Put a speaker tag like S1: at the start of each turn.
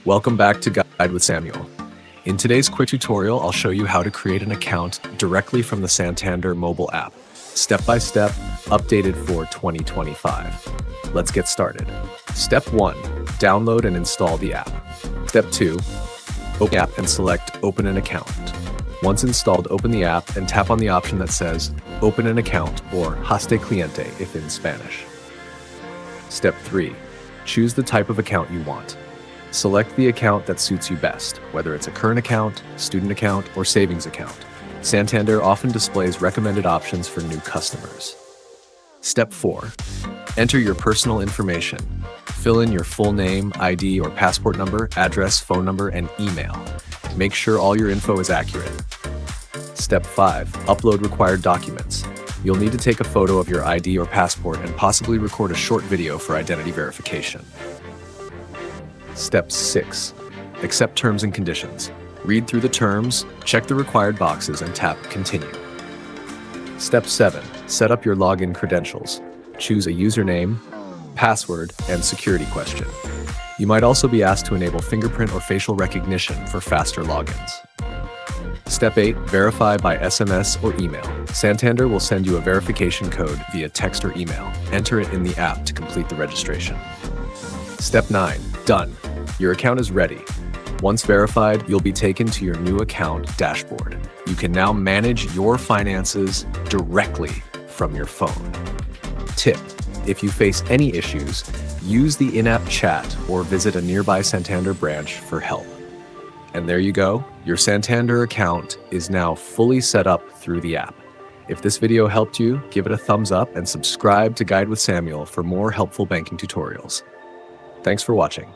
S1: Welcome back to Guide with Samuel. In today's quick tutorial, I'll show you how to create an account directly from the Santander mobile app, step by step, updated for 2025. Let's get started. Step 1, download and install the app. Step 2, open the app and select Open an Account. Once installed, open the app and tap on the option that says Open an Account, or Haste Cliente if in Spanish. Step 3, choose the type of account you want. Select the account that suits you best, whether it's a current account, student account, or savings account. Santander often displays recommended options for new customers. Step 4, enter your personal information. Fill in your full name, ID or passport number, address, phone number, and email. Make sure all your info is accurate. Step 5, upload required documents. You'll need to take a photo of your ID or passport and possibly record a short video for identity verification. Step 6, accept terms and conditions. Read through the terms, check the required boxes, and tap Continue. Step 7, set up your login credentials. Choose a username, password, and security question. You might also be asked to enable fingerprint or facial recognition for faster logins. Step 8, verify by SMS or email. Santander will send you a verification code via text or email. Enter it in the app to complete the registration. Step 9, done. Your account is ready. Once verified, you'll be taken to your new account dashboard. You can now manage your finances directly from your phone. Tip: if you face any issues, use the in-app chat or visit a nearby Santander branch for help. And there you go, your Santander account is now fully set up through the app. If this video helped you, give it a thumbs up and subscribe to Guide with Samuel for more helpful banking tutorials. Thanks for watching.